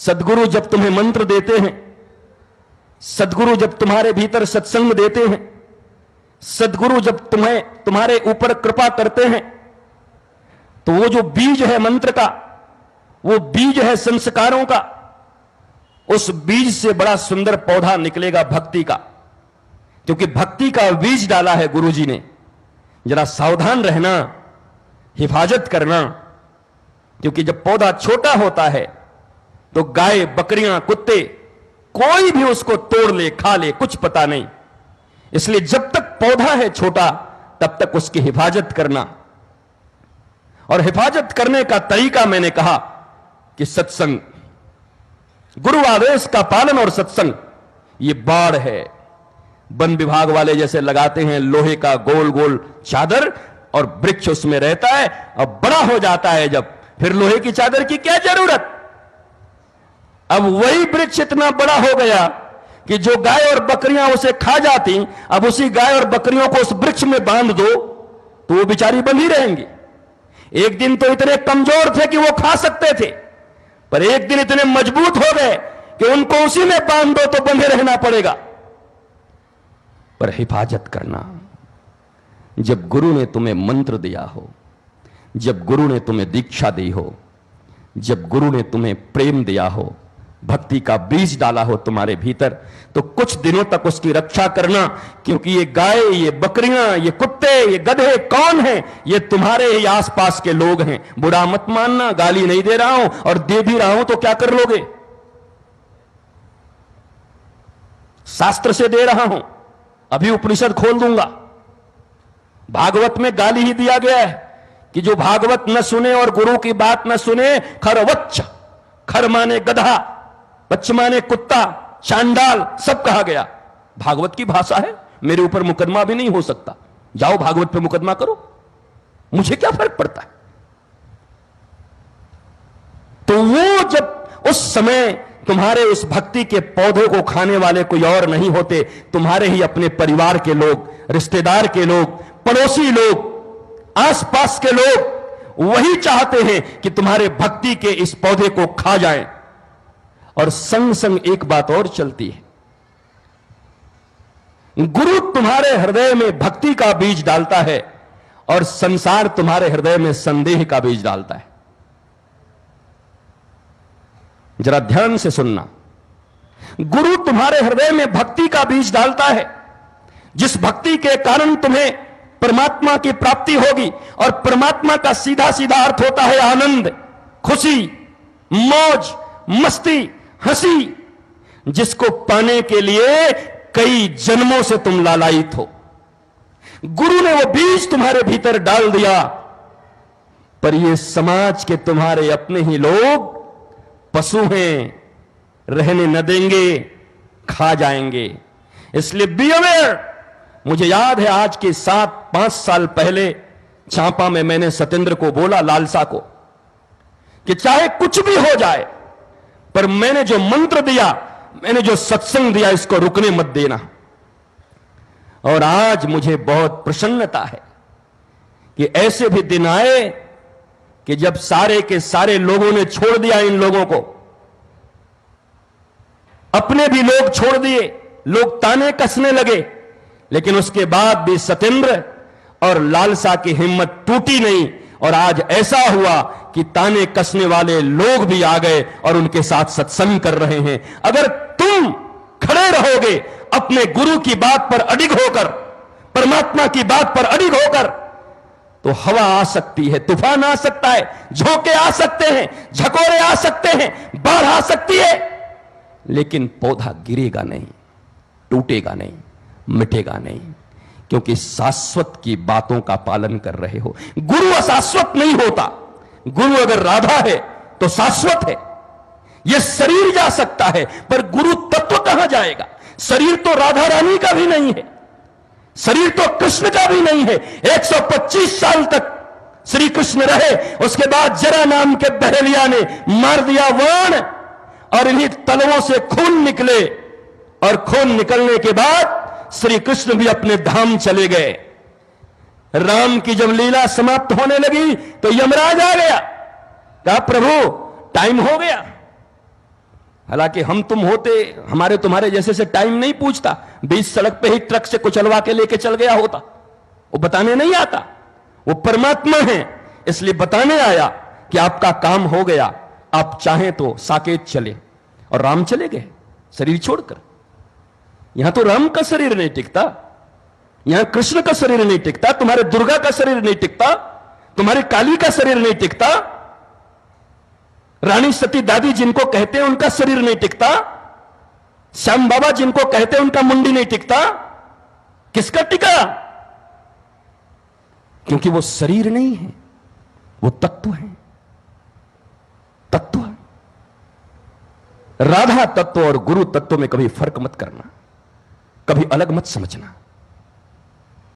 सद्गुरु जब तुम्हें मंत्र देते हैं, सद्गुरु जब तुम्हारे भीतर सत्संग देते हैं, सद्गुरु जब तुम्हारे ऊपर कृपा करते हैं, तो वो जो बीज है मंत्र का, वो बीज है संस्कारों का, उस बीज से बड़ा सुंदर पौधा निकलेगा भक्ति का। क्योंकि भक्ति का बीज डाला है गुरुजी ने। जरा सावधान रहना, हिफाजत करना, क्योंकि जब पौधा छोटा होता है तो गाय, बकरियां, कुत्ते कोई भी उसको तोड़ ले, खा ले, कुछ पता नहीं। इसलिए जब तक पौधा है छोटा तब तक उसकी हिफाजत करना। और हिफाजत करने का तरीका मैंने कहा कि सत्संग, गुरु आदेश का पालन और सत्संग, ये बाड़ है। वन विभाग वाले जैसे लगाते हैं लोहे का गोल गोल चादर, और वृक्ष उसमें रहता है, अब बड़ा हो जाता है जब, फिर लोहे की चादर की क्या जरूरत। अब वही वृक्ष इतना बड़ा हो गया कि जो गाय और बकरियां उसे खा जाती, अब उसी गाय और बकरियों को उस वृक्ष में बांध दो तो वो बेचारी बंधी रहेंगी। एक दिन तो इतने कमजोर थे कि वो खा सकते थे, पर एक दिन इतने मजबूत हो गए कि उनको उसी में बांध दो तो बंधे रहना पड़ेगा। पर हिफाजत करना। जब गुरु ने तुम्हें मंत्र दिया हो, जब गुरु ने तुम्हें दीक्षा दी हो, जब गुरु ने तुम्हें प्रेम दिया हो, भक्ति का बीज डाला हो तुम्हारे भीतर, तो कुछ दिनों तक उसकी रक्षा करना। क्योंकि ये गाय, ये बकरियां, ये कुत्ते, ये गधे कौन हैं? ये तुम्हारे ही आसपास के लोग हैं। बुरा मत मानना, गाली नहीं दे रहा हूं, और दे भी रहा हूं तो क्या कर लोगे? शास्त्र से दे रहा हूं, अभी उपनिषद खोल दूंगा। भागवत में गाली ही दिया गया है कि जो भागवत न सुने और गुरु की बात न सुने, खरवच्च, खर माने गधा, वच्च माने कुत्ता, चांडाल, सब कहा गया। भागवत की भाषा है, मेरे ऊपर मुकदमा भी नहीं हो सकता। जाओ भागवत पे मुकदमा करो, मुझे क्या फर्क पड़ता है। तो वो जब उस समय तुम्हारे उस भक्ति के पौधों को खाने वाले कोई और नहीं होते, तुम्हारे ही अपने परिवार के लोग, रिश्तेदार के लोग, पड़ोसी लोग, आसपास के लोग वही चाहते हैं कि तुम्हारे भक्ति के इस पौधे को खा जाएं। और संग संग एक बात और चलती है, गुरु तुम्हारे हृदय में भक्ति का बीज डालता है और संसार तुम्हारे हृदय में संदेह का बीज डालता है। जरा ध्यान से सुनना, गुरु तुम्हारे हृदय में भक्ति का बीज डालता है, जिस भक्ति के कारण तुम्हें परमात्मा की प्राप्ति होगी। और परमात्मा का सीधा सीधा अर्थ होता है आनंद, खुशी, मौज, मस्ती, हंसी, जिसको पाने के लिए कई जन्मों से तुम लालायित हो। गुरु ने वो बीज तुम्हारे भीतर डाल दिया, पर ये समाज के तुम्हारे अपने ही लोग पशु हैं, रहने न देंगे, खा जाएंगे। इसलिए बी अवेयर। मुझे याद है आज के 7-5 साल पहले चांपा में मैंने सतेंद्र को बोला, लालसा को, कि चाहे कुछ भी हो जाए, पर मैंने जो मंत्र दिया, मैंने जो सत्संग दिया, इसको रुकने मत देना। और आज मुझे बहुत प्रसन्नता है कि ऐसे भी दिन आए कि जब सारे के सारे लोगों ने छोड़ दिया इन लोगों को, अपने भी लोग छोड़ दिए, लोग ताने कसने लगे, लेकिन उसके बाद भी सतेंद्र और लालसा की हिम्मत टूटी नहीं। और आज ऐसा हुआ कि ताने कसने वाले लोग भी आ गए और उनके साथ सत्संग कर रहे हैं। अगर तुम खड़े रहोगे अपने गुरु की बात पर अडिग होकर, परमात्मा की बात पर अडिग होकर, तो हवा आ सकती है, तूफान आ सकता है, झोंके आ सकते हैं, झकोरे आ सकते हैं, बाढ़ आ सकती है, लेकिन पौधा गिरेगा नहीं, टूटेगा नहीं, मिटेगा नहीं, क्योंकि शाश्वत की बातों का पालन कर रहे हो। गुरु अशाश्वत नहीं होता। गुरु अगर राधा है तो शाश्वत है। यह शरीर जा सकता है, पर गुरु तत्व कहां जाएगा? शरीर तो राधा रानी का भी नहीं है, शरीर तो कृष्ण का भी नहीं है। 125 साल तक श्री कृष्ण रहे, उसके बाद जरा नाम के बहलिया ने मार दिया वाण, और इन्हीं तलवों से खून निकले, और खून निकलने के बाद श्री कृष्ण भी अपने धाम चले गए। राम की जब लीला समाप्त होने लगी तो यमराज आ गया, कहा प्रभु टाइम हो गया, हालांकि हम तुम होते, हमारे तुम्हारे जैसे से टाइम नहीं पूछता, बीच सड़क पे ही ट्रक से कुचलवा के लेके चल गया होता। वो बताने नहीं आता, वो परमात्मा है, इसलिए बताने आया कि आपका काम हो गया, आप चाहें तो साकेत चले। और राम चले गए शरीर छोड़कर। यहां तो राम का शरीर नहीं टिकता, यहां कृष्ण का शरीर नहीं टिकता, तुम्हारे दुर्गा का शरीर नहीं टिकता, तुम्हारी काली का शरीर नहीं टिकता, रानी सती दादी जिनको कहते हैं उनका शरीर नहीं टिकता, श्याम बाबा जिनको कहते हैं उनका मुंडी नहीं टिकता। किसका टिका? क्योंकि वो शरीर नहीं है, वो तत्व है। तत्व, राधा तत्व और गुरु तत्व में कभी फर्क मत करना, कभी अलग मत समझना।